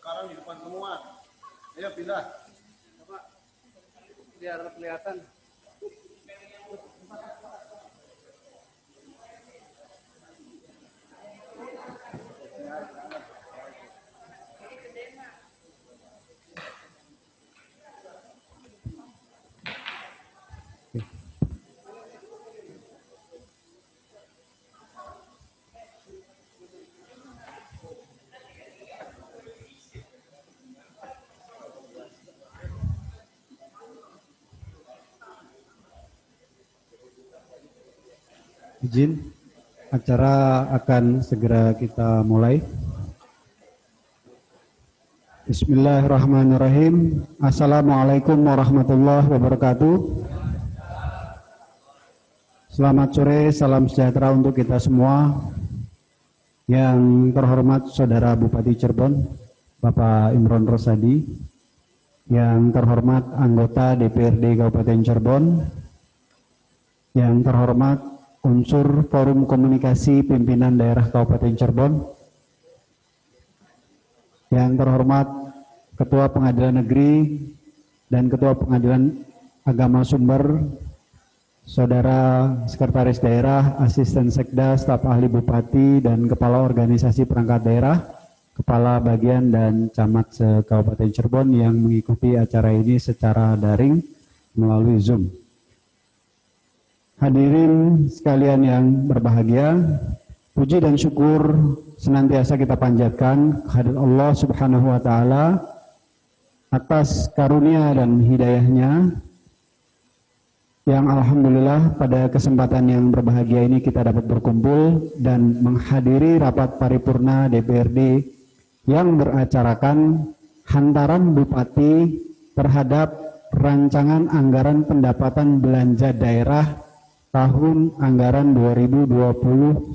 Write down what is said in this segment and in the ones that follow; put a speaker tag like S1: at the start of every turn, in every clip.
S1: Sekarang di depan semua. Ayo pindah. Coba biar kelihatan.
S2: Izin, acara akan segera kita mulai. Bismillahirrahmanirrahim. Assalamualaikum warahmatullahi wabarakatuh. Selamat sore, salam sejahtera untuk kita semua. Yang terhormat Saudara Bupati Cirebon, Bapak Imron Rosadi. Yang terhormat anggota DPRD Kabupaten Cirebon. Yang terhormat unsur Forum Komunikasi Pimpinan Daerah Kabupaten Cirebon, yang terhormat Ketua Pengadilan Negeri dan Ketua Pengadilan Agama Sumber, Saudara Sekretaris Daerah, Asisten Sekda, Staf Ahli Bupati, dan Kepala Organisasi Perangkat Daerah, Kepala Bagian dan Camat se-Kabupaten Cirebon yang mengikuti acara ini secara daring melalui Zoom. Hadirin sekalian yang berbahagia, puji dan syukur senantiasa kita panjatkan kehadirat Allah Subhanahu wa Ta'ala atas karunia dan hidayahnya yang alhamdulillah pada kesempatan yang berbahagia ini kita dapat berkumpul dan menghadiri rapat paripurna DPRD yang beracarakan hantaran Bupati terhadap rancangan anggaran pendapatan belanja daerah tahun anggaran 2021.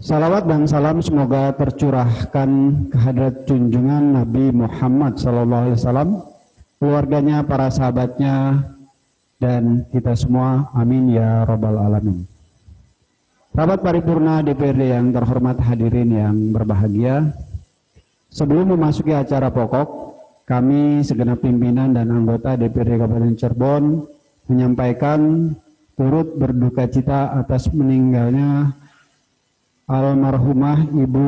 S2: Salawat dan salam semoga tercurahkan kehadirat junjungan Nabi Muhammad SAW, keluarganya, para sahabatnya, dan kita semua. Amin ya Rabbal Alamin. Rapat paripurna DPRD yang terhormat, hadirin yang berbahagia. Sebelum memasuki acara pokok, kami segenap pimpinan dan anggota DPRD Kabupaten Cirebon menyampaikan turut berduka cita atas meninggalnya almarhumah Ibu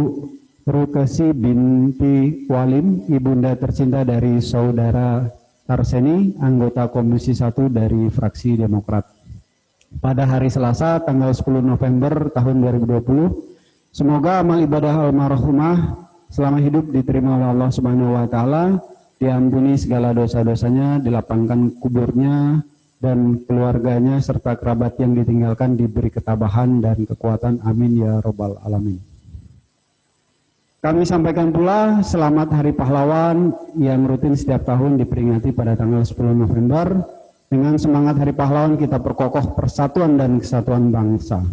S2: Rukesi binti Walim, ibunda tercinta dari Saudara Tarseni, anggota Komisi 1 dari fraksi Demokrat. Pada hari Selasa tanggal 10 November tahun 2020, semoga amal ibadah almarhumah selama hidup diterima oleh Allah Subhanahu wa Ta'ala, diampuni segala dosa-dosanya, dilapangkan kuburnya, dan keluarganya serta kerabat yang ditinggalkan diberi ketabahan dan kekuatan. Amin ya Rabbal Alamin. Kami sampaikan pula selamat Hari Pahlawan yang rutin setiap tahun diperingati pada tanggal 10 November. Dengan semangat Hari Pahlawan kita perkokoh persatuan dan kesatuan bangsa.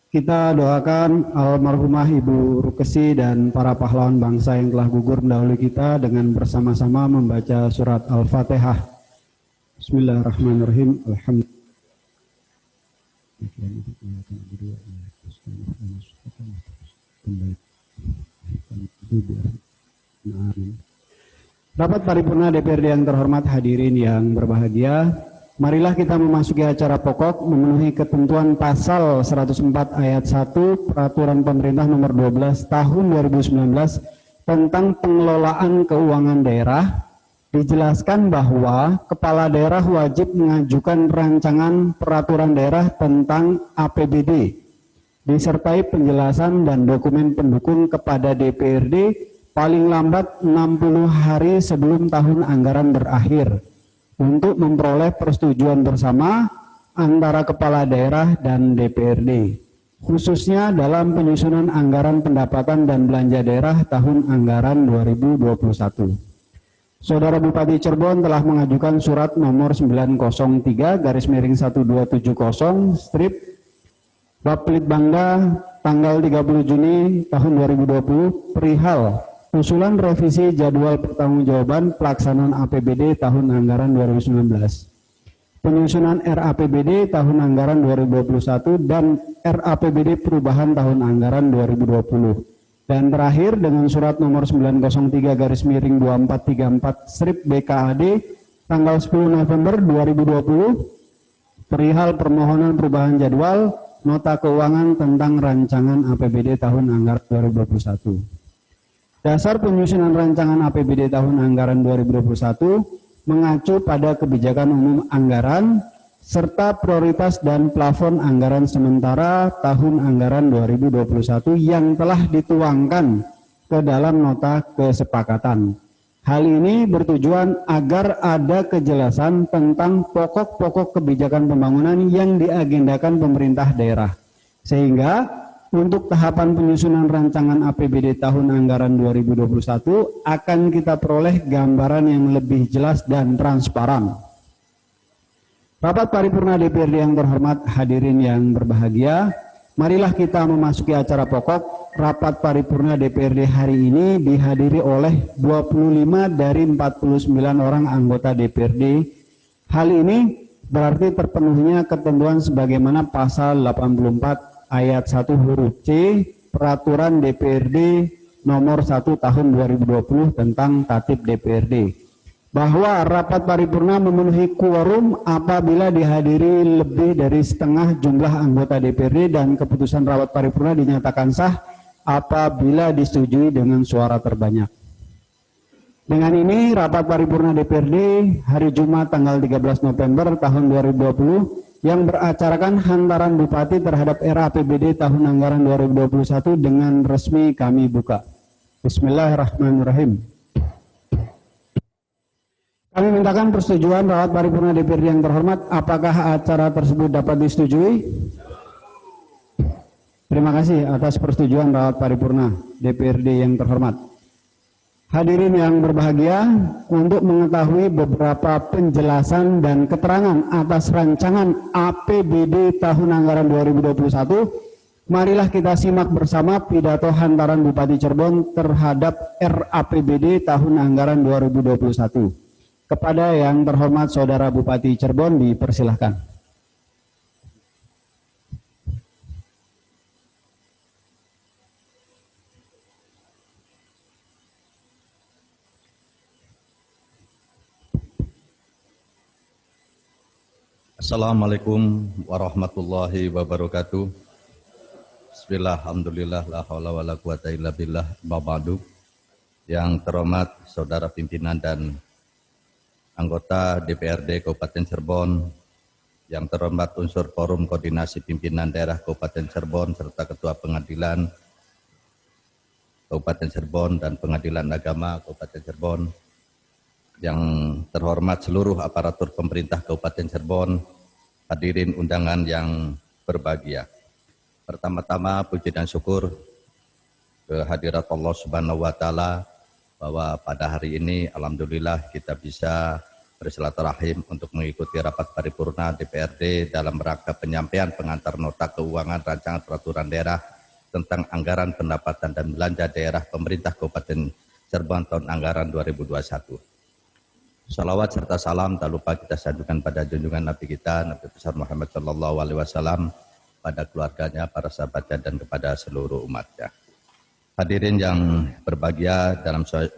S2: Kita doakan almarhumah Ibu Rukesi dan para pahlawan bangsa yang telah gugur mendahului kita dengan bersama-sama membaca surat Al-Fatihah. Bismillahirrahmanirrahim. Alhamdulillah. Rapat paripurna DPRD yang terhormat, hadirin yang berbahagia, marilah kita memasuki acara pokok memenuhi ketentuan pasal 104 ayat 1 Peraturan Pemerintah Nomor 12 Tahun 2019 tentang pengelolaan keuangan daerah. Dijelaskan bahwa kepala daerah wajib mengajukan rancangan peraturan daerah tentang APBD disertai penjelasan dan dokumen pendukung kepada DPRD paling lambat 60 hari sebelum tahun anggaran berakhir untuk memperoleh persetujuan bersama antara kepala daerah dan DPRD, khususnya dalam penyusunan anggaran pendapatan dan belanja daerah tahun anggaran 2021. Saudara Bupati Cirebon telah mengajukan surat nomor 903/1270 strip Bapelitbangda tanggal 30 Juni tahun 2020 perihal usulan revisi jadwal pertanggungjawaban pelaksanaan APBD tahun anggaran 2019, penyusunan RAPBD tahun anggaran 2021 dan RAPBD perubahan tahun anggaran 2020. Dan terakhir dengan surat nomor 903/2434 strip BKAD tanggal 10 November 2020 perihal permohonan perubahan jadwal nota keuangan tentang rancangan APBD tahun anggaran 2021. Dasar penyusunan rancangan APBD tahun anggaran 2021 mengacu pada kebijakan umum anggaran serta prioritas dan plafon anggaran sementara tahun anggaran 2021 yang telah dituangkan ke dalam nota kesepakatan. Hal ini bertujuan agar ada kejelasan tentang pokok-pokok kebijakan pembangunan yang diagendakan pemerintah daerah. Sehingga untuk tahapan penyusunan rancangan APBD tahun anggaran 2021 akan kita peroleh gambaran yang lebih jelas dan transparan. Rapat paripurna DPRD yang terhormat, hadirin yang berbahagia, marilah kita memasuki acara pokok. Rapat paripurna DPRD hari ini dihadiri oleh 25 dari 49 orang anggota DPRD. Hal ini berarti terpenuhinya ketentuan sebagaimana pasal 84 ayat 1 huruf C Peraturan DPRD nomor 1 tahun 2020 tentang Tatip DPRD. Bahwa rapat paripurna memenuhi quorum apabila dihadiri lebih dari setengah jumlah anggota DPRD dan keputusan rapat paripurna dinyatakan sah apabila disetujui dengan suara terbanyak. Dengan ini rapat paripurna DPRD hari Jumat tanggal 13 November tahun 2020 yang beracarakan hantaran Bupati terhadap RAPBD tahun anggaran 2021 dengan resmi kami buka. Bismillahirrahmanirrahim. Kami mintakan persetujuan rapat paripurna DPRD yang terhormat. Apakah acara tersebut dapat disetujui? Terima kasih atas persetujuan rapat paripurna DPRD yang terhormat. Hadirin yang berbahagia, untuk mengetahui beberapa penjelasan dan keterangan atas rancangan APBD tahun anggaran 2021, marilah kita simak bersama pidato hantaran Bupati Cirebon terhadap RAPBD tahun anggaran 2021. Kepada yang terhormat Saudara Bupati Cirebon dipersilahkan.
S3: Assalamualaikum warahmatullahi wabarakatuh. Bismillah, alhamdulillah, la haula wa la quwata illa billah, ba'du. Yang terhormat Saudara pimpinan dan anggota DPRD Kabupaten Cirebon, yang terhormat unsur Forum Koordinasi Pimpinan Daerah Kabupaten Cirebon, serta Ketua Pengadilan Kabupaten Cirebon dan Pengadilan Agama Kabupaten Cirebon, yang terhormat seluruh aparatur pemerintah Kabupaten Cirebon, hadirin undangan yang berbahagia. Pertama-tama puji dan syukur kehadirat Allah Subhanahu wa Ta'ala bahwa pada hari ini alhamdulillah kita bisa bersilaturahim untuk mengikuti rapat paripurna DPRD dalam rangka penyampaian pengantar nota keuangan rancangan peraturan daerah tentang anggaran pendapatan dan belanja daerah pemerintah Kabupaten Cirebon tahun anggaran 2021. Salawat serta salam tak lupa kita sanjungkan pada junjungan Nabi kita, Nabi besar Muhammad Sallallahu Alaihi Wasallam, pada keluarganya, para sahabatnya, dan kepada seluruh umatnya. Hadirin yang berbahagia,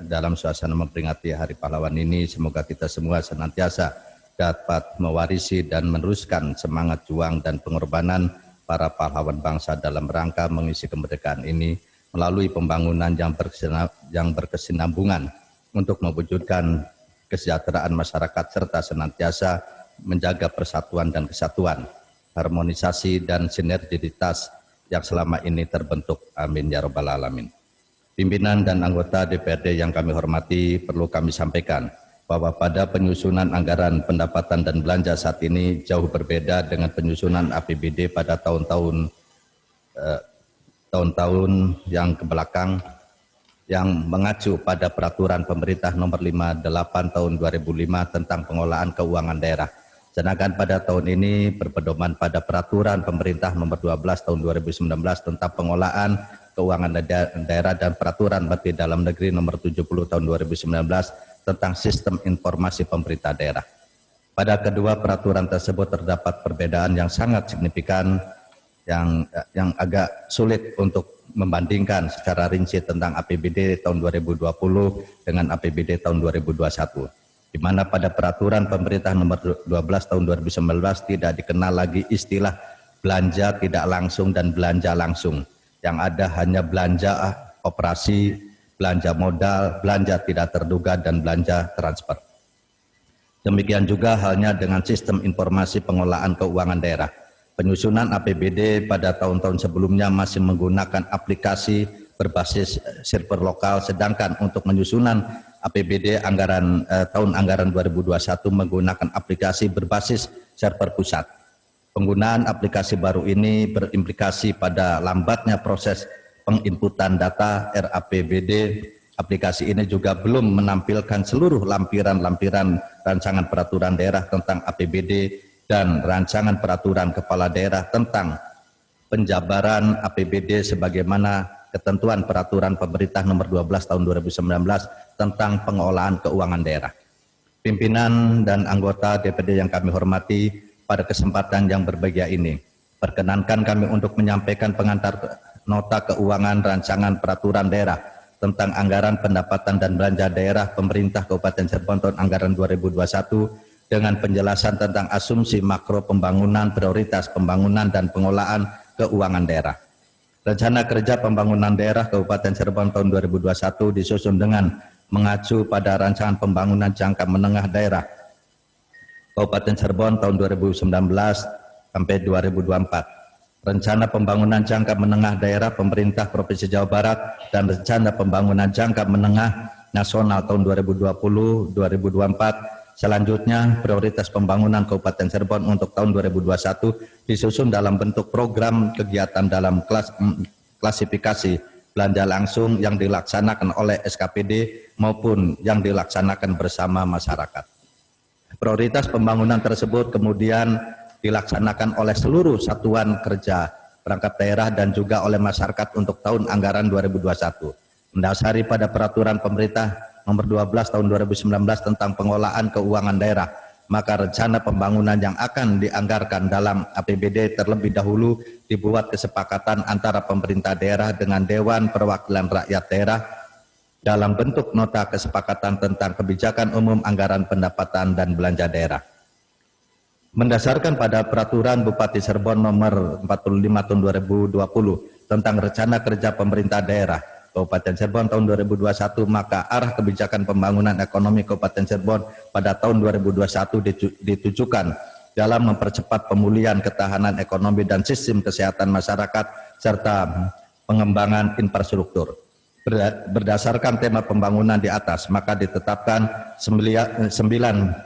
S3: dalam suasana memperingati Hari Pahlawan ini, semoga kita semua senantiasa dapat mewarisi dan meneruskan semangat juang dan pengorbanan para pahlawan bangsa dalam rangka mengisi kemerdekaan ini melalui pembangunan yang berkesinambungan untuk mewujudkan kesejahteraan masyarakat serta senantiasa menjaga persatuan dan kesatuan, harmonisasi dan sinergitas yang selama ini terbentuk. Amin ya rabbal alamin. Pimpinan dan anggota DPRD yang kami hormati, perlu kami sampaikan bahwa pada penyusunan anggaran pendapatan dan belanja saat ini jauh berbeda dengan penyusunan APBD pada tahun-tahun yang kebelakang, yang mengacu pada peraturan pemerintah nomor 58 tahun 2005 tentang pengelolaan keuangan daerah. Sedangkan pada tahun ini berpedoman pada peraturan pemerintah nomor 12 tahun 2019 tentang pengelolaan keuangan daerah dan peraturan Menteri Dalam Negeri nomor 70 tahun 2019 tentang sistem informasi pemerintah daerah. Pada kedua peraturan tersebut terdapat perbedaan yang sangat signifikan yang agak sulit untuk membandingkan secara rinci tentang APBD tahun 2020 dengan APBD tahun 2021. Di mana pada peraturan pemerintah nomor 12 tahun 2019 tidak dikenal lagi istilah belanja tidak langsung dan belanja langsung. Yang ada hanya belanja operasi, belanja modal, belanja tidak terduga, dan belanja transfer. Demikian juga halnya dengan sistem informasi pengelolaan keuangan daerah. Penyusunan APBD pada tahun-tahun sebelumnya masih menggunakan aplikasi berbasis server lokal, sedangkan untuk penyusunan APBD tahun anggaran 2021 menggunakan aplikasi berbasis server pusat. Penggunaan aplikasi baru ini berimplikasi pada lambatnya proses penginputan data RAPBD. Aplikasi ini juga belum menampilkan seluruh lampiran-lampiran rancangan peraturan daerah tentang APBD dan rancangan peraturan kepala daerah tentang penjabaran APBD sebagaimana ketentuan peraturan pemerintah nomor 12 tahun 2019 tentang pengelolaan keuangan daerah. Pimpinan dan anggota DPRD yang kami hormati, pada kesempatan yang berbahagia ini, perkenankan kami untuk menyampaikan pengantar nota keuangan rancangan peraturan daerah tentang anggaran pendapatan dan belanja daerah pemerintah Kabupaten Cirebon tahun anggaran 2021 dengan penjelasan tentang asumsi makro pembangunan, prioritas pembangunan dan pengelolaan keuangan daerah. Rencana kerja pembangunan daerah Kabupaten Cirebon tahun 2021 disusun dengan mengacu pada rancangan pembangunan jangka menengah daerah Kabupaten Cirebon tahun 2019 sampai 2024. Rencana pembangunan jangka menengah daerah pemerintah Provinsi Jawa Barat dan rencana pembangunan jangka menengah nasional tahun 2020-2024. Selanjutnya, prioritas pembangunan Kabupaten Cirebon untuk tahun 2021 disusun dalam bentuk program kegiatan dalam klasifikasi belanja langsung yang dilaksanakan oleh SKPD maupun yang dilaksanakan bersama masyarakat. Prioritas pembangunan tersebut kemudian dilaksanakan oleh seluruh satuan kerja perangkat daerah dan juga oleh masyarakat untuk tahun anggaran 2021. Mendasari pada peraturan pemerintah nomor 12 tahun 2019 tentang pengelolaan keuangan daerah, maka rencana pembangunan yang akan dianggarkan dalam APBD terlebih dahulu dibuat kesepakatan antara pemerintah daerah dengan Dewan Perwakilan Rakyat Daerah dalam bentuk nota kesepakatan tentang kebijakan umum anggaran pendapatan dan belanja daerah. Mendasarkan pada peraturan Bupati Cirebon nomor 45 tahun 2020 tentang rencana kerja pemerintah daerah Kabupaten Cirebon tahun 2021, maka arah kebijakan pembangunan ekonomi Kabupaten Cirebon pada tahun 2021 ditujukan dalam mempercepat pemulihan ketahanan ekonomi dan sistem kesehatan masyarakat serta pengembangan infrastruktur. Berdasarkan tema pembangunan di atas, maka ditetapkan 9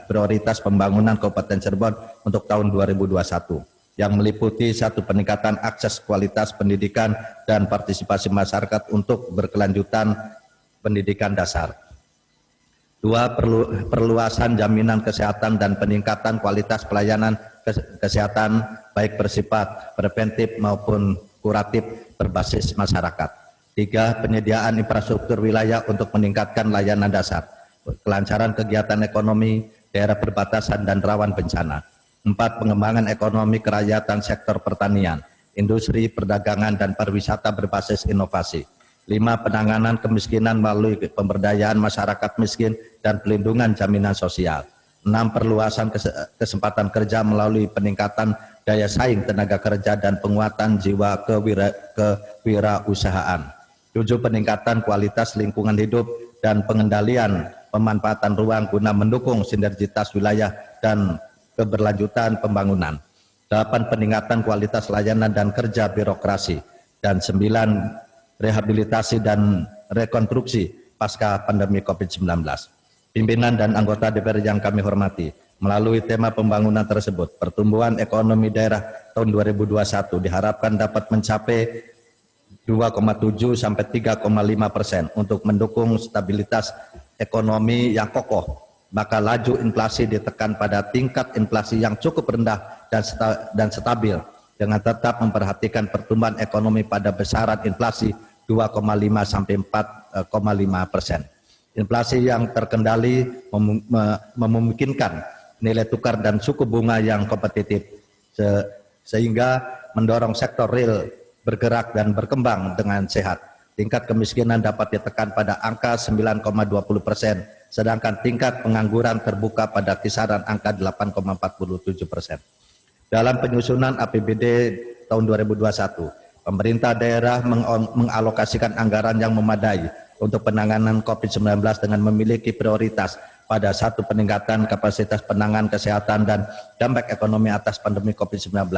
S3: prioritas pembangunan Kabupaten Cirebon untuk tahun 2021 yang meliputi 1. Peningkatan akses kualitas pendidikan dan partisipasi masyarakat untuk berkelanjutan pendidikan dasar. 2. Perluasan jaminan kesehatan dan peningkatan kualitas pelayanan kesehatan baik bersifat preventif maupun kuratif berbasis masyarakat. 3. Penyediaan infrastruktur wilayah untuk meningkatkan layanan dasar, kelancaran kegiatan ekonomi daerah perbatasan dan rawan bencana. 4. Pengembangan ekonomi kerakyatan sektor pertanian. industri, perdagangan, dan pariwisata berbasis inovasi. 5. Penanganan kemiskinan melalui pemberdayaan masyarakat miskin dan pelindungan jaminan sosial. 6. Perluasan kesempatan kerja melalui peningkatan daya saing tenaga kerja dan penguatan jiwa kewirausahaan. 7. Peningkatan kualitas lingkungan hidup dan pengendalian pemanfaatan ruang guna mendukung sinergitas wilayah dan keberlanjutan pembangunan. 8. Peningkatan kualitas layanan dan kerja birokrasi. Dan 9. Rehabilitasi dan rekonstruksi pasca pandemi COVID-19. Pimpinan dan anggota DPR yang kami hormati, melalui tema pembangunan tersebut, pertumbuhan ekonomi daerah tahun 2021 diharapkan dapat mencapai 2,7 sampai 3,5% untuk mendukung stabilitas ekonomi yang kokoh. Maka laju inflasi ditekan pada tingkat inflasi yang cukup rendah dan stabil, dengan tetap memperhatikan pertumbuhan ekonomi pada besaran inflasi 2,5 sampai 4,5%. Inflasi yang terkendali memungkinkan nilai tukar dan suku bunga yang kompetitif, sehingga mendorong sektor real bergerak dan berkembang dengan sehat. Tingkat kemiskinan dapat ditekan pada angka 9,20%, sedangkan tingkat pengangguran terbuka pada kisaran angka 8,47%. Dalam penyusunan APBD tahun 2021, pemerintah daerah mengalokasikan anggaran yang memadai untuk penanganan COVID-19 dengan memiliki prioritas pada 1. Peningkatan kapasitas penanganan kesehatan dan dampak ekonomi atas pandemi COVID-19.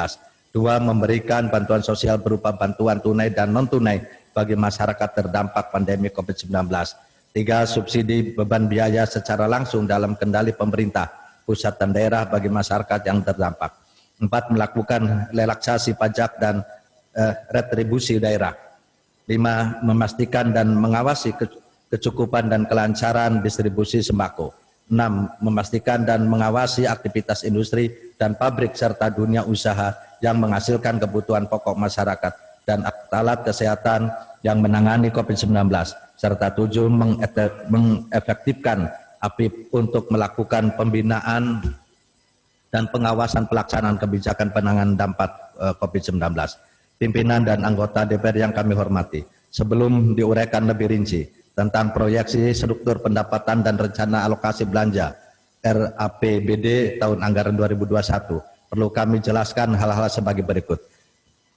S3: 2. Memberikan bantuan sosial berupa bantuan tunai dan non-tunai bagi masyarakat terdampak pandemi COVID-19. 3. Subsidi beban biaya secara langsung dalam kendali pemerintah pusat dan daerah bagi masyarakat yang terdampak. 4. Melakukan relaksasi pajak dan retribusi daerah. 5. Memastikan dan mengawasi kecukupan dan kelancaran distribusi sembako. 6. Memastikan dan mengawasi aktivitas industri dan pabrik serta dunia usaha yang menghasilkan kebutuhan pokok masyarakat dan alat kesehatan yang menangani COVID-19. Serta 7. Mengefektifkan APIP untuk melakukan pembinaan dan pengawasan pelaksanaan kebijakan penanganan dampak COVID-19. Pimpinan dan anggota DPR yang kami hormati, sebelum diuraikan lebih rinci tentang proyeksi struktur pendapatan dan rencana alokasi belanja RAPBD tahun anggaran 2021, perlu kami jelaskan hal-hal sebagai berikut.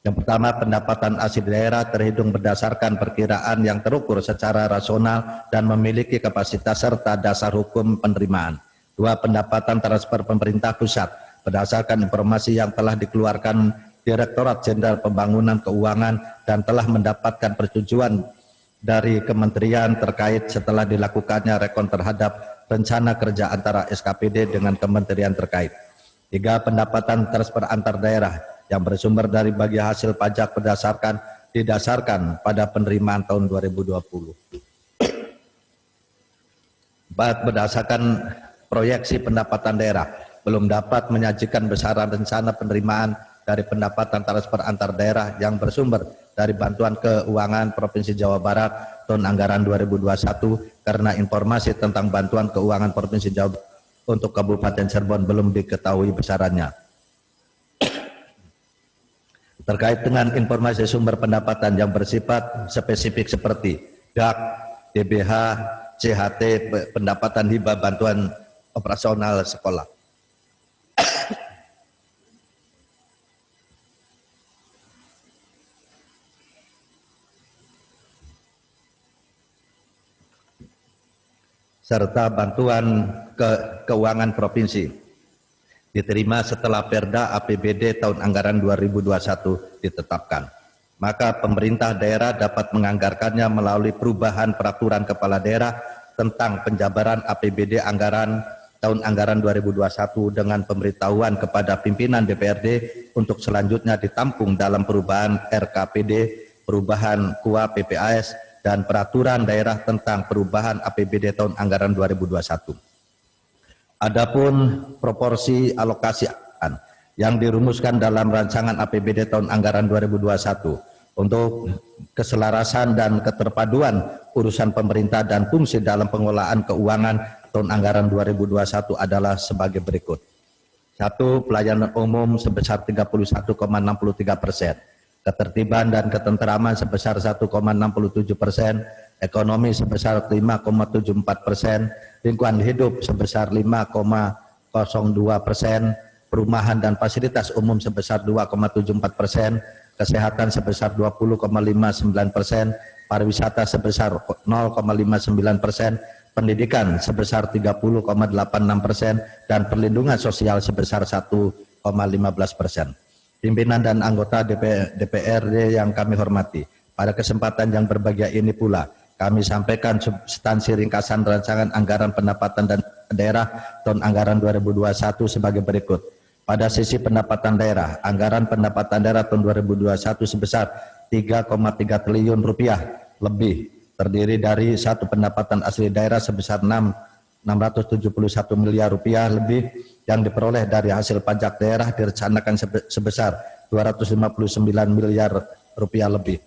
S3: Yang pertama, pendapatan asli daerah terhitung berdasarkan perkiraan yang terukur secara rasional dan memiliki kapasitas serta dasar hukum penerimaan. 2. Pendapatan transfer pemerintah pusat berdasarkan informasi yang telah dikeluarkan Direktorat Jenderal Pembangunan Keuangan dan telah mendapatkan persetujuan dari kementerian terkait setelah dilakukannya rekon terhadap rencana kerja antara SKPD dengan kementerian terkait. 3. Pendapatan transfer antar daerah yang bersumber dari bagi hasil pajak didasarkan pada penerimaan tahun 2020. 4. Berdasarkan proyeksi pendapatan daerah belum dapat menyajikan besaran rencana penerimaan dari pendapatan transfer antar daerah yang bersumber dari bantuan keuangan Provinsi Jawa Barat tahun anggaran 2021 karena informasi tentang bantuan keuangan Provinsi Jawa Barat untuk Kabupaten Cirebon belum diketahui besarannya. Terkait dengan informasi sumber pendapatan yang bersifat spesifik seperti DAK, DBH, CHT, pendapatan hibah bantuan operasional sekolah. Serta bantuan keuangan provinsi diterima setelah Perda APBD tahun anggaran 2021 ditetapkan. Maka pemerintah daerah dapat menganggarkannya melalui perubahan peraturan kepala daerah tentang penjabaran APBD anggaran tahun anggaran 2021 dengan pemberitahuan kepada pimpinan DPRD untuk selanjutnya ditampung dalam perubahan RKPD, perubahan KUA PPAS, dan peraturan daerah tentang perubahan APBD tahun anggaran 2021. Adapun proporsi alokasi anggaran yang dirumuskan dalam rancangan APBD tahun anggaran 2021 untuk keselarasan dan keterpaduan urusan pemerintah dan fungsi dalam pengelolaan keuangan tahun anggaran 2021 adalah sebagai berikut. 1. Pelayanan umum sebesar 31,63%. ketertiban dan ketenteraman sebesar 1,67%, ekonomi sebesar 5,74%, lingkungan hidup sebesar 5,02%, perumahan dan fasilitas umum sebesar 2,74%, kesehatan sebesar 20,59%, pariwisata sebesar 0,59%, pendidikan sebesar 30,86%, dan perlindungan sosial sebesar 1,15%. Pimpinan dan anggota DPRD yang kami hormati, pada kesempatan yang berbahagia ini pula kami sampaikan substansi ringkasan rancangan anggaran pendapatan dan daerah tahun anggaran 2021 sebagai berikut. Pada sisi pendapatan daerah, anggaran pendapatan daerah tahun 2021 sebesar 3,3 triliun rupiah lebih, terdiri dari satu pendapatan asli daerah sebesar 671 miliar rupiah lebih yang diperoleh dari hasil pajak daerah direncanakan sebesar 259 miliar rupiah lebih.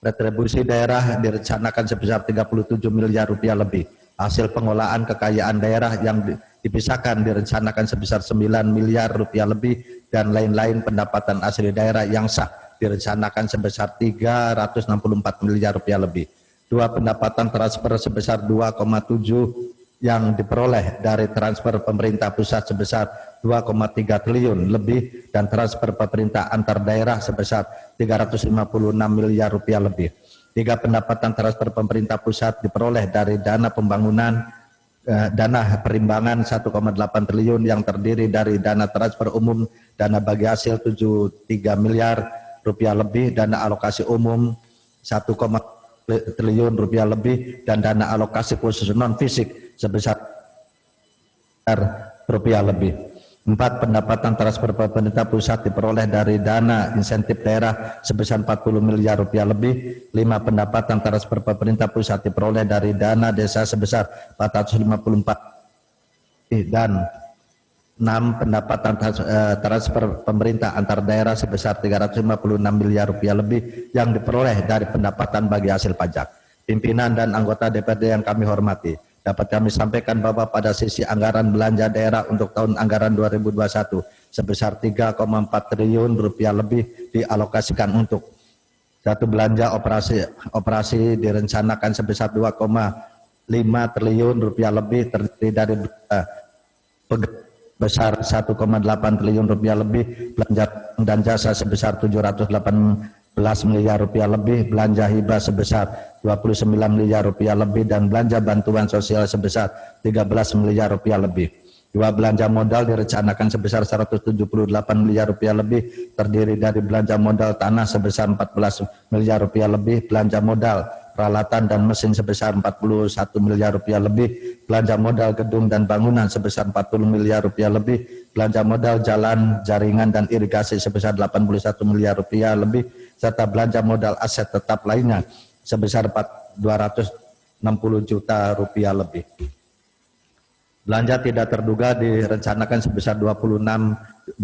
S3: Retribusi daerah direncanakan sebesar 37 miliar rupiah lebih. Hasil pengolahan kekayaan daerah yang dipisahkan direncanakan sebesar 9 miliar rupiah lebih, dan lain-lain pendapatan asli daerah yang sah direncanakan sebesar 364 miliar rupiah lebih. Dua pendapatan transfer sebesar 2,7 yang diperoleh dari transfer pemerintah pusat sebesar 2,3 triliun lebih, dan transfer pemerintah antar daerah sebesar 356 miliar rupiah lebih. Tiga pendapatan transfer pemerintah pusat diperoleh dari dana pembangunan, dana perimbangan 1,8 triliun yang terdiri dari dana transfer umum, dana bagi hasil 73 miliar rupiah lebih, dana alokasi umum 1, triliun rupiah lebih, dan dana alokasi khusus non fisik sebesar rupiah lebih. 4 pendapatan transfer pemerintah pusat diperoleh dari dana insentif daerah sebesar 40 miliar rupiah lebih. 5 pendapatan transfer pemerintah pusat diperoleh dari dana desa sebesar 454, dan 6 pendapatan transfer pemerintah antar daerah sebesar 356 miliar rupiah lebih yang diperoleh dari pendapatan bagi hasil pajak. Pimpinan dan anggota DPRD yang kami hormati, dapat kami sampaikan bahwa pada sisi anggaran belanja daerah untuk tahun anggaran 2021 sebesar 3,4 triliun rupiah lebih dialokasikan untuk satu, belanja operasi direncanakan sebesar 2,5 triliun rupiah lebih, terdiri dari besar 1,8 triliun rupiah lebih, belanja dan jasa sebesar 718 miliar rupiah lebih, belanja hibah sebesar 29 miliar rupiah lebih, dan belanja bantuan sosial sebesar 13 miliar rupiah lebih. 2 belanja modal direncanakan sebesar 178 miliar rupiah lebih, terdiri dari belanja modal tanah sebesar 14 miliar rupiah lebih, belanja modal peralatan dan mesin sebesar 41 miliar rupiah lebih, belanja modal gedung dan bangunan sebesar 40 miliar rupiah lebih, belanja modal jalan, jaringan dan irigasi sebesar 81 miliar rupiah lebih, serta belanja modal aset tetap lainnya sebesar 260 juta rupiah lebih. Belanja tidak terduga direncanakan sebesar 28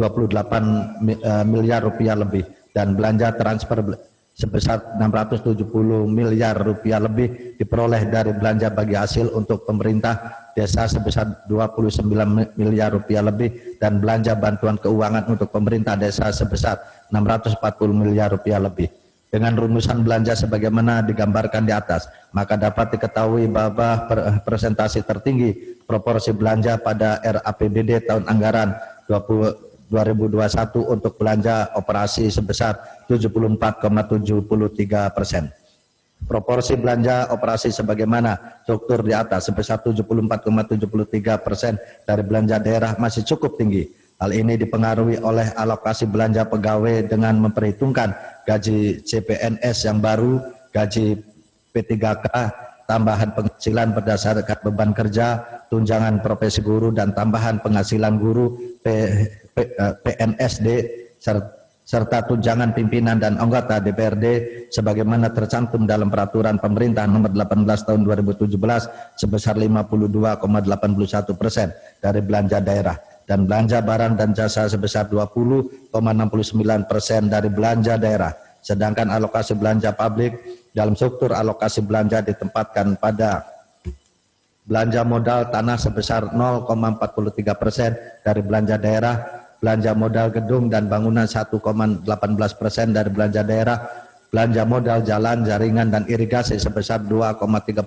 S3: miliar rupiah lebih, dan belanja transfer sebesar 670 miliar rupiah lebih diperoleh dari belanja bagi hasil untuk pemerintah desa sebesar 29 miliar rupiah lebih, dan belanja bantuan keuangan untuk pemerintah desa sebesar 640 miliar rupiah lebih. Dengan rumusan belanja sebagaimana digambarkan di atas, maka dapat diketahui bahwa presentasi tertinggi proporsi belanja pada RAPBD tahun anggaran 2021 untuk belanja operasi sebesar 74,73%. Proporsi belanja operasi sebagaimana struktur di atas sebesar 74,73% dari belanja daerah masih cukup tinggi. Hal ini dipengaruhi oleh alokasi belanja pegawai dengan memperhitungkan gaji CPNS yang baru, gaji P3K, tambahan penghasilan berdasarkan beban kerja, tunjangan profesi guru, dan tambahan penghasilan guru PNSD, serta tunjangan pimpinan dan anggota DPRD sebagaimana tercantum dalam peraturan pemerintah nomor 18 tahun 2017 sebesar 52,81% dari belanja daerah, dan belanja barang dan jasa sebesar 20,69% dari belanja daerah. Sedangkan alokasi belanja publik dalam struktur alokasi belanja ditempatkan pada belanja modal tanah sebesar 0,43% dari belanja daerah, belanja modal gedung dan bangunan 1,18% dari belanja daerah, belanja modal jalan, jaringan, dan irigasi sebesar 2,35%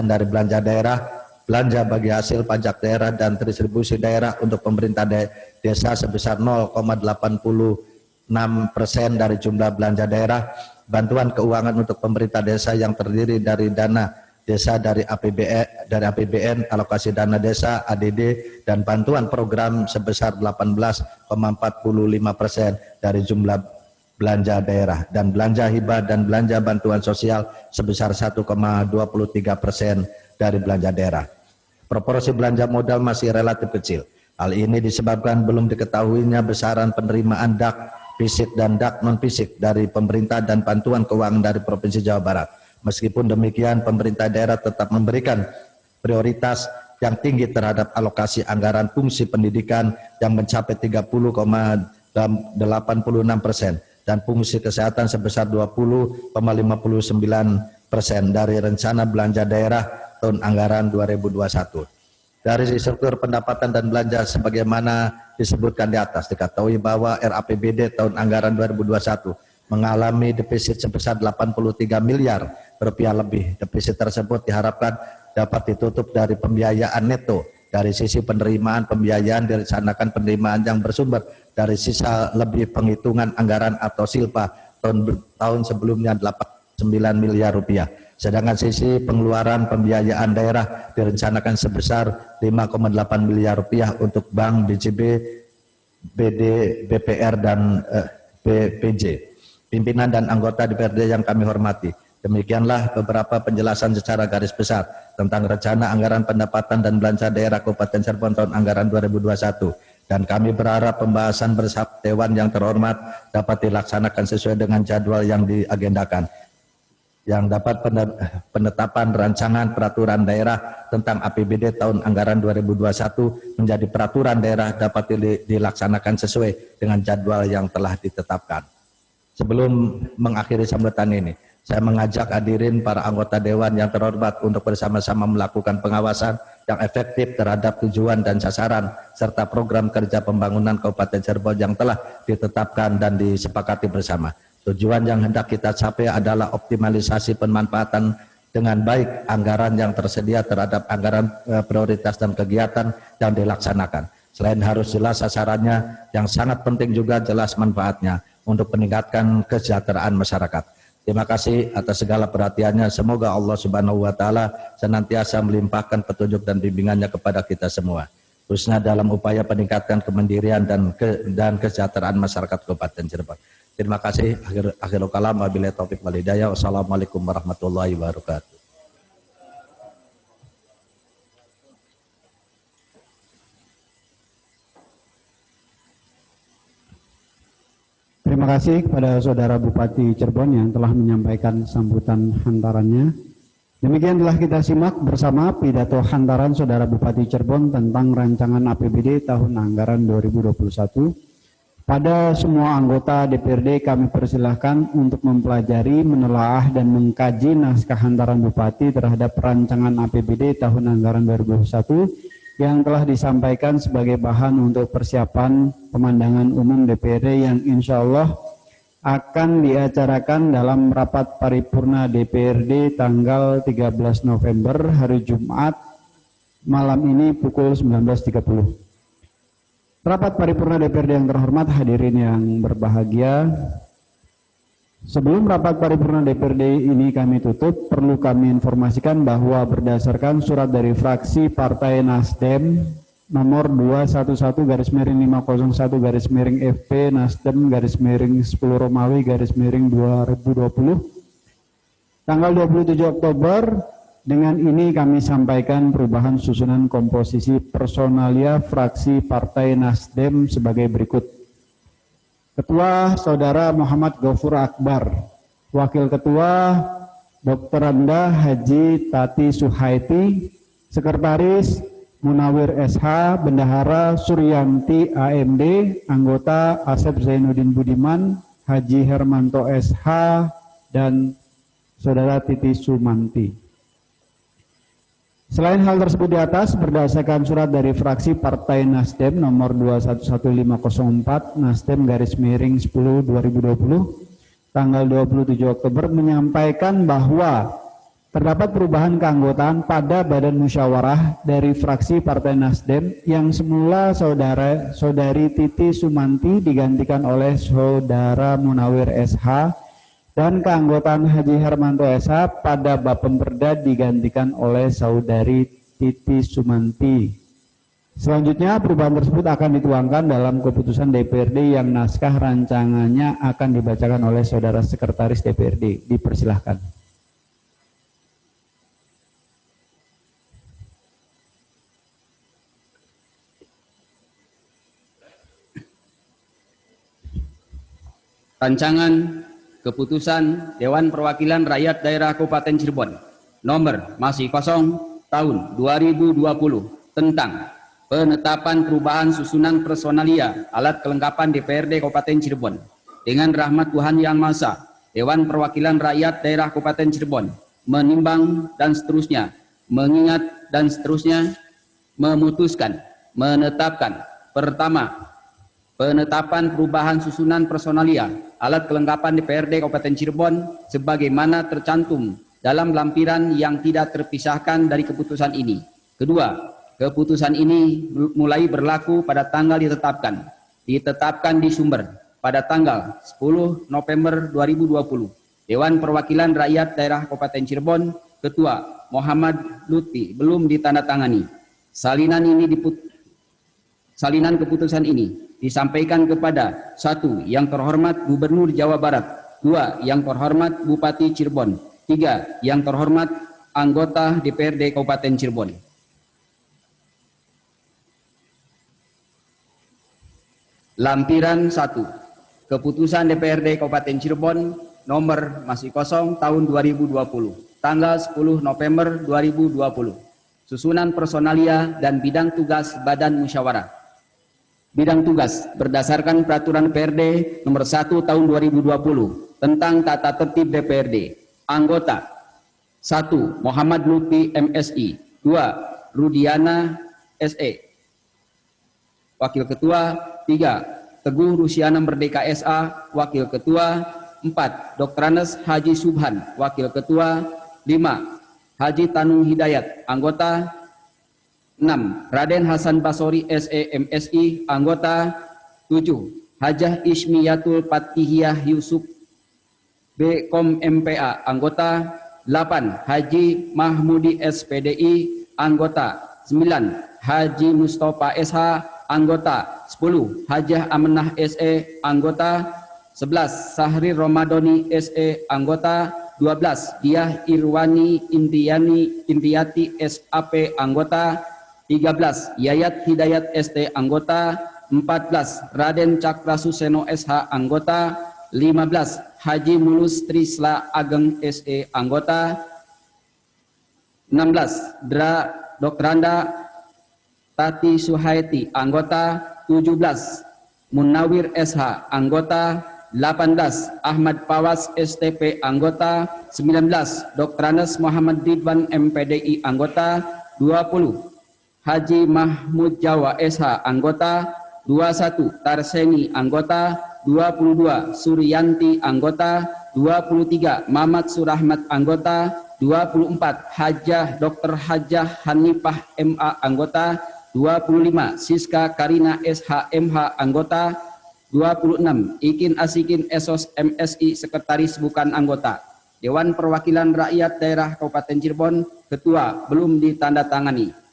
S3: dari belanja daerah, belanja bagi hasil pajak daerah dan distribusi daerah untuk pemerintah desa sebesar 0,86% dari jumlah belanja daerah, bantuan keuangan untuk pemerintah desa yang terdiri dari dana desa dari APBN, alokasi dana desa, ADD, dan bantuan program sebesar 18,45% dari jumlah belanja daerah, dan belanja hibah dan belanja bantuan sosial sebesar 1,23% dari belanja daerah. Proporsi belanja modal masih relatif kecil. Hal ini disebabkan belum diketahuinya besaran penerimaan DAK fisik dan DAK non fisik dari pemerintah dan bantuan keuangan dari Provinsi Jawa Barat. Meskipun demikian, pemerintah daerah tetap memberikan prioritas yang tinggi terhadap alokasi anggaran fungsi pendidikan yang mencapai 30,86% dan fungsi kesehatan sebesar 20,59% dari rencana belanja daerah tahun anggaran 2021. Dari struktur pendapatan dan belanja sebagaimana disebutkan di atas, diketahui bahwa RAPBD tahun anggaran 2021 mengalami defisit sebesar 83 miliar rupiah lebih. Defisit tersebut diharapkan dapat ditutup dari pembiayaan neto. Dari sisi penerimaan pembiayaan direncanakan penerimaan yang bersumber dari sisa lebih penghitungan anggaran atau silpa tahun sebelumnya 89 miliar rupiah. Sedangkan sisi pengeluaran pembiayaan daerah direncanakan sebesar 5,8 miliar rupiah untuk bank, BCB, BD, BPR, dan BPJ. Pimpinan dan anggota DPRD yang kami hormati, demikianlah beberapa penjelasan secara garis besar tentang rencana anggaran pendapatan dan belanja daerah Kabupaten Cirebon tahun anggaran 2021. Dan kami berharap pembahasan bersama Dewan yang terhormat dapat dilaksanakan sesuai dengan jadwal yang diagendakan. Yang dapat penetapan rancangan peraturan daerah tentang APBD tahun anggaran 2021 menjadi peraturan daerah dapat dilaksanakan sesuai dengan jadwal yang telah ditetapkan. Sebelum mengakhiri sambutan ini, saya mengajak hadirin para anggota Dewan yang terhormat untuk bersama-sama melakukan pengawasan yang efektif terhadap tujuan dan sasaran serta program kerja pembangunan Kabupaten Cirebon yang telah ditetapkan dan disepakati bersama. Tujuan yang hendak kita capai adalah optimalisasi pemanfaatan dengan baik anggaran yang tersedia terhadap anggaran prioritas dan kegiatan yang dilaksanakan. Selain harus jelas sasarannya, yang sangat penting juga jelas manfaatnya untuk meningkatkan kesejahteraan masyarakat. Terima kasih atas segala perhatiannya. Semoga Allah Subhanahu wa taala senantiasa melimpahkan petunjuk dan bimbingannya kepada kita semua, khususnya dalam upaya peningkatan kemandirian dan kesejahteraan masyarakat Kabupaten Cirebon. Terima kasih. Akhirul kalam, wabillahi taufik wal hidayah. Wassalamualaikum warahmatullahi wabarakatuh.
S2: Terima kasih kepada Saudara Bupati Cirebon yang telah menyampaikan sambutan hantarannya. Demikian telah kita simak bersama pidato hantaran Saudara Bupati Cirebon tentang rancangan APBD tahun anggaran 2021. Pada semua anggota DPRD kami persilahkan untuk mempelajari, menelaah, dan mengkaji naskah hantaran Bupati terhadap rancangan APBD tahun anggaran 2021 yang telah disampaikan sebagai bahan untuk persiapan pemandangan umum DPRD yang insya Allah akan diacarakan dalam rapat paripurna DPRD tanggal 13 November hari Jumat malam ini pukul 19.30. Rapat paripurna DPRD yang terhormat, hadirin yang berbahagia, sebelum rapat paripurna DPRD ini kami tutup, perlu kami informasikan bahwa berdasarkan surat dari fraksi Partai Nasdem nomor 211-501-FP Nasdem _10 Romawi _2020 tanggal 27 Oktober, dengan ini kami sampaikan perubahan susunan komposisi personalia fraksi Partai Nasdem sebagai berikut. Ketua Saudara Muhammad Ghafur Akbar, Wakil Ketua Dr. Anda Haji Tati Suhaiti, Sekretaris Munawir SH, Bendahara Suryanti AMD, Anggota Asep Zainuddin Budiman, Haji Hermanto SH, dan Saudara Titi Sumanti. Selain hal tersebut di atas, berdasarkan surat dari fraksi Partai Nasdem nomor 211504 Nasdem _10 2020 tanggal 27 Oktober menyampaikan bahwa terdapat perubahan keanggotaan pada Badan Musyawarah dari fraksi Partai Nasdem yang semula Saudari Titi Sumanti digantikan oleh Saudara Munawir SH dan keanggotaan Haji Hermanto SH pada Bapemperda digantikan oleh Saudari Titi Sumanti. Selanjutnya perubahan tersebut akan dituangkan dalam keputusan DPRD yang naskah rancangannya akan dibacakan oleh Saudara Sekretaris DPRD. Dipersilahkan.
S4: Rancangan Keputusan Dewan Perwakilan Rakyat Daerah Kabupaten Cirebon nomor masih kosong tahun 2020 tentang penetapan perubahan susunan personalia alat kelengkapan DPRD Kabupaten Cirebon. Dengan rahmat Tuhan Yang Maha Esa, Dewan Perwakilan Rakyat Daerah Kabupaten Cirebon menimbang dan seterusnya, mengingat dan seterusnya, memutuskan, menetapkan. Pertama, penetapan perubahan susunan personalia alat kelengkapan DPRD Kabupaten Cirebon sebagaimana tercantum dalam lampiran yang tidak terpisahkan dari keputusan ini. Kedua, keputusan ini mulai berlaku pada tanggal ditetapkan di sumber pada tanggal 10 November 2020. Dewan Perwakilan Rakyat Daerah Kabupaten Cirebon, Ketua Muhammad Lutfi belum ditandatangani. Salinan keputusan ini disampaikan kepada 1. Yang terhormat Gubernur Jawa Barat, 2. Yang terhormat Bupati Cirebon, 3. Yang terhormat anggota DPRD Kabupaten Cirebon. Lampiran 1. Keputusan DPRD Kabupaten Cirebon nomor masih kosong tahun 2020, tanggal 10 November 2020. Susunan personalia dan bidang tugas Badan Musyawarah. Bidang tugas berdasarkan Peraturan DPRD nomor 1 tahun 2020 tentang tata tertib DPRD. Anggota 1. Muhammad Lutfi MSI, 2. Rudiana SE, Wakil Ketua. 3. Teguh Rusiana Merdeka SA, Wakil Ketua. 4. Dr. Anes Haji Subhan, Wakil Ketua. 5. Haji Tanung Hidayat, Anggota. 6. Raden Hasan Basori SE MSI, Anggota. 7. Hajah Ismiyatul Fatihiyah Yusuf BKOM MPA, Anggota. 8. Haji Mahmudi SPDI, Anggota. 9. Haji Mustafa SH, Anggota. 10. Hajah Amenah SE, Anggota. 11. Sahri Romadoni SE, Anggota. 12. Diah Irwani Intiyati SAP, Anggota. 13. Yayat Hidayat ST, Anggota. 14. Raden Cakra Suseno SH, Anggota. 15. Haji Mulus Trisla Ageng SE, Anggota. 16. Dr. Anda Tati Suhaiti, Anggota. 17. Munawir SH, Anggota. 18. Ahmad Pawas STP, Anggota. 19. Dr. Anas Muhammad Ridwan MPDI, Anggota. 20. Haji Mahmud Jawa SH, Anggota. 21. Tarseni, Anggota. 22. Suryanti, Anggota. 23. Mamat Surahmat, Anggota. 24. Hajah Dr. Hajah Hanifah MA, Anggota. 25. Siska Karina SH MH, Anggota. 26. Ikin Asikin Esos MSI, Sekretaris bukan Anggota. Dewan Perwakilan Rakyat Daerah Kabupaten Cirebon, Ketua belum ditandatangani.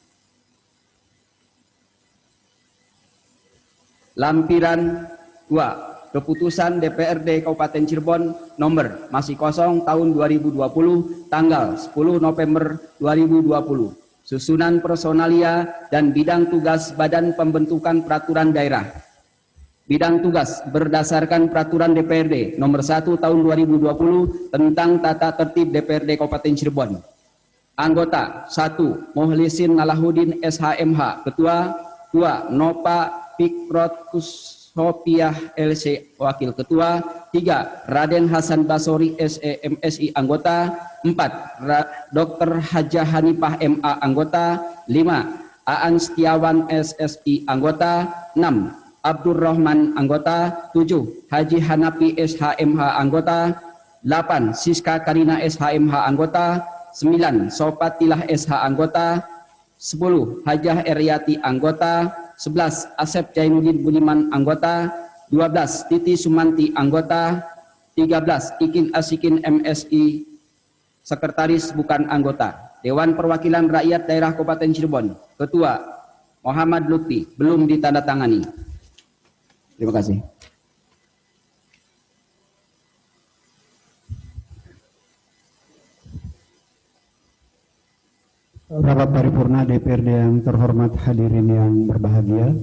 S4: Lampiran 2. Keputusan DPRD Kabupaten Cirebon nomor masih kosong tahun 2020 tanggal 10 November 2020. Susunan personalia dan bidang tugas Badan Pembentukan Peraturan Daerah. Bidang tugas berdasarkan Peraturan DPRD nomor 1 tahun 2020 tentang tata tertib DPRD Kabupaten Cirebon. Anggota 1. Muhlisin Nalahuddin SHMH, Ketua. 2. Nova Fikrot Sopiah LC, Wakil Ketua. 3. Raden Hasan Basori SE MSI, Anggota. 4. Dr. Hajah Hanifah MA anggota. 5. Aan Setiawan SSI anggota. 6. Abdurrahman anggota. 7. Haji Hanafi SHMH anggota. 8. Siska Karina SHMH anggota. 9. Sopatilah SH anggota. 10. Hajah Eryati anggota. 11. Asep Jainuddin Budiman anggota. 12. Titi Sumanti anggota. 13. Ikin Asikin MSI Sekretaris bukan anggota. Dewan Perwakilan Rakyat Daerah Kabupaten Cirebon, Ketua Muhammad Lutfi, belum ditandatangani. Terima kasih.
S2: Rapat paripurna DPRD yang terhormat, hadirin yang berbahagia.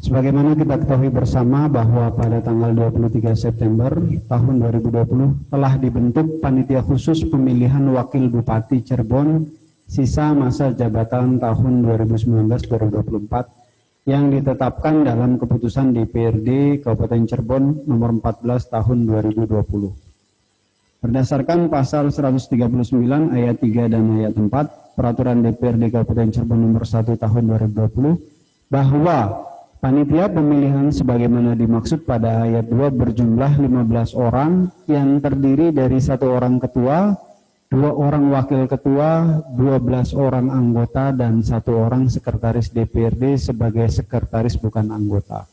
S2: Sebagaimana kita ketahui bersama bahwa pada tanggal 23 September tahun 2020 telah dibentuk Panitia Khusus Pemilihan Wakil Bupati Cirebon sisa masa jabatan tahun 2019-2024 yang ditetapkan dalam keputusan DPRD Kabupaten Cirebon nomor 14 tahun 2020. Berdasarkan pasal 139 ayat 3 dan ayat 4 Peraturan DPRD Kabupaten Cirebon nomor 1 tahun 2020 bahwa panitia pemilihan sebagaimana dimaksud pada ayat 2 berjumlah 15 orang yang terdiri dari 1 orang ketua, 2 orang wakil ketua, 12 orang anggota, dan 1 orang sekretaris DPRD sebagai sekretaris bukan anggota.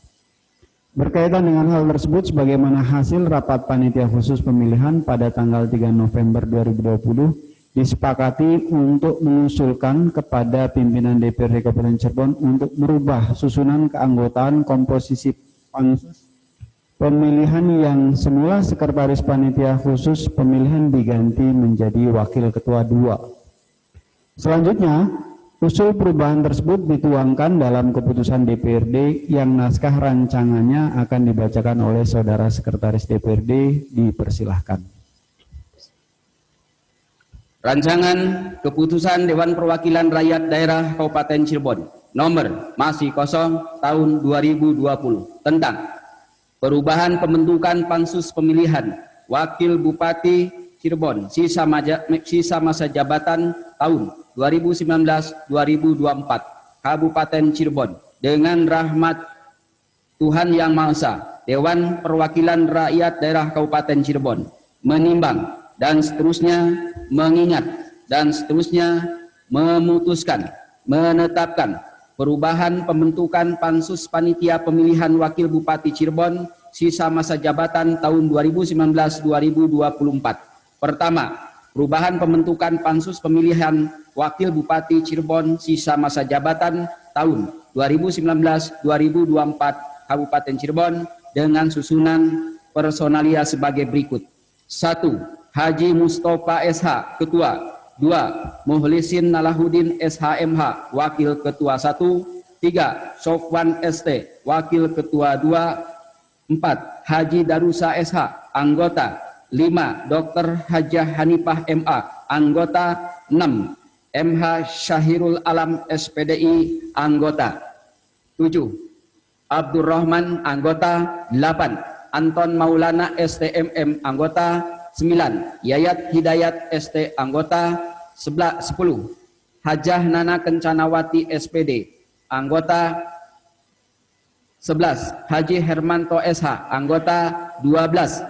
S2: Berkaitan dengan hal tersebut, sebagaimana hasil rapat panitia khusus pemilihan pada tanggal 3 November 2020, disepakati untuk mengusulkan kepada pimpinan DPRD Kabupaten Cirebon untuk merubah susunan keanggotaan komposisi pansus pemilihan yang semula sekretaris panitia khusus pemilihan diganti menjadi wakil ketua 2. Selanjutnya, usul perubahan tersebut dituangkan dalam keputusan DPRD yang naskah rancangannya akan dibacakan oleh saudara sekretaris DPRD. Dipersilahkan.
S4: Rancangan Keputusan Dewan Perwakilan Rakyat Daerah Kabupaten Cirebon nomor masih kosong tahun 2020 tentang perubahan pembentukan pansus pemilihan Wakil Bupati Cirebon sisa masa jabatan tahun 2019-2024 Kabupaten Cirebon dengan rahmat Tuhan Yang Maha Esa. Dewan Perwakilan Rakyat Daerah Kabupaten Cirebon menimbang dan seterusnya mengingat dan seterusnya memutuskan menetapkan perubahan pembentukan pansus panitia pemilihan wakil bupati Cirebon sisa masa jabatan tahun 2019-2024. Pertama, perubahan pembentukan pansus pemilihan wakil bupati Cirebon sisa masa jabatan tahun 2019-2024 Kabupaten Cirebon dengan susunan personalia sebagai berikut. 1. Haji Mustafa SH, Ketua. 2. Muhlisin Nalahuddin SHMH, Wakil Ketua 1. 3. Sofwan ST, Wakil Ketua 2. 4. Haji Darusa SH, Anggota. 5. Dr. Hajah Hanifah MA, Anggota. 6. MH Syahirul Alam SPDI, Anggota. 7. Abdurrahman, Anggota. 8. Anton Maulana STMM, Anggota. 9. Yayat Hidayat ST, Anggota. 10. Hajah Nana Kencanawati SPD, Anggota. 11. Haji Hermanto SH, Anggota. 12.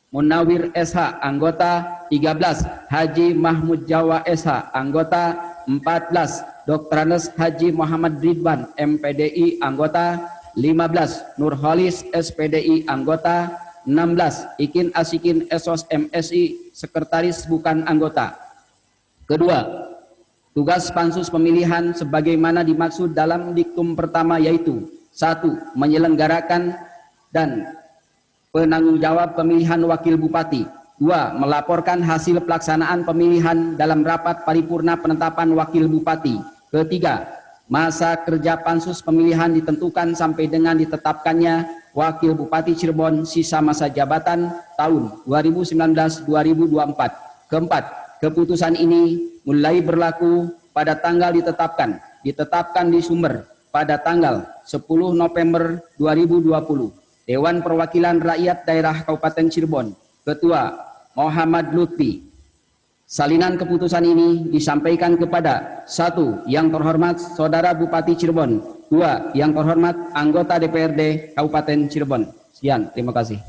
S4: Munawir SH, Anggota. 13. Haji Mahmud Jawa SH, Anggota. 14. Dr. Haji Muhammad Ridwan MPDI, Anggota. 15. Nurholis SPDI, Anggota. 16. Ikin Asikin Esos MSI, Sekretaris bukan anggota. Kedua, tugas pansus pemilihan sebagaimana dimaksud dalam diktum pertama yaitu 1. Menyelenggarakan dan penanggung jawab pemilihan wakil bupati. 2. Melaporkan hasil pelaksanaan pemilihan dalam rapat paripurna penetapan wakil bupati. Ketiga, masa kerja pansus pemilihan ditentukan sampai dengan ditetapkannya Wakil Bupati Cirebon sisa masa jabatan tahun 2019-2024. Keempat, keputusan ini mulai berlaku pada tanggal ditetapkan di sumber pada tanggal 10 November 2020. Dewan Perwakilan Rakyat Daerah Kabupaten Cirebon, Ketua Muhammad Lutfi. Salinan keputusan ini disampaikan kepada 1. Yang terhormat Saudara Bupati Cirebon, 2. Yang terhormat anggota DPRD Kabupaten Cirebon. Sekian, terima kasih.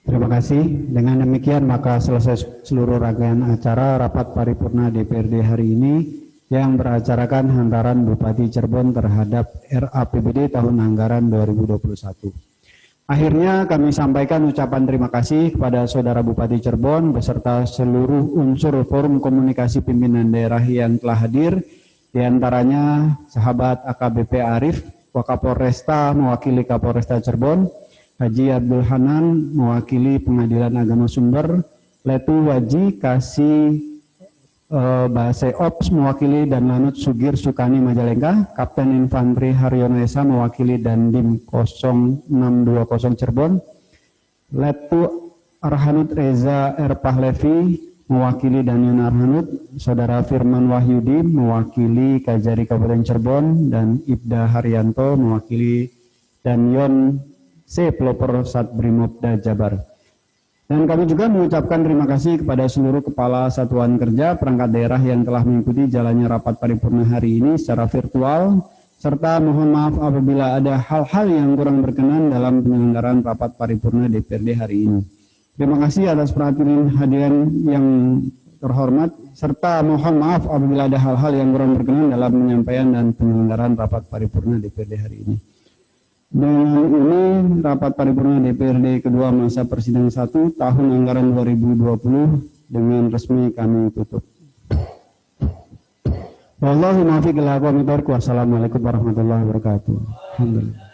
S2: Terima kasih. Dengan demikian maka selesai seluruh rangkaian acara rapat paripurna DPRD hari ini yang beracarakan hantaran Bupati Cirebon terhadap RAPBD tahun anggaran 2021. Akhirnya kami sampaikan ucapan terima kasih kepada Saudara Bupati Cirebon beserta seluruh unsur forum komunikasi pimpinan daerah yang telah hadir, diantaranya sahabat AKBP Arif, Wakapolresta mewakili Kapolresta Cirebon, Haji Abdul Hanan mewakili Pengadilan Agama Sumber, Letu Waji Kasih Bahasa Ops mewakili dan Lanut Sugir Sukani Majalengka, Kapten Infanteri Haryono Esa mewakili Dandim 0620 Cirebon, Letu Arhanud Reza R. Pahlevi mewakili Daniel Arhanud, Saudara Firman Wahyudi mewakili Kajari Kabupaten Cirebon, dan Ibda Haryanto mewakili Danyon C. Pelopor Satbrimopda Jabar. Dan kami juga mengucapkan terima kasih kepada seluruh kepala satuan kerja perangkat daerah yang telah mengikuti jalannya rapat paripurna hari ini secara virtual, serta mohon maaf apabila ada hal-hal yang kurang berkenan dalam penyelenggaraan rapat paripurna DPRD hari ini. Terima kasih atas perhatian hadirin yang terhormat, serta mohon maaf apabila ada hal-hal yang kurang berkenan dalam penyampaian dan penyelenggaraan rapat paripurna DPRD hari ini. Dengan ini rapat paripurna DPRD kedua masa persidangan 1 tahun anggaran 2020 dengan resmi kami tutup. Wassalamualaikum warahmatullahi wabarakatuh. Alhamdulillah.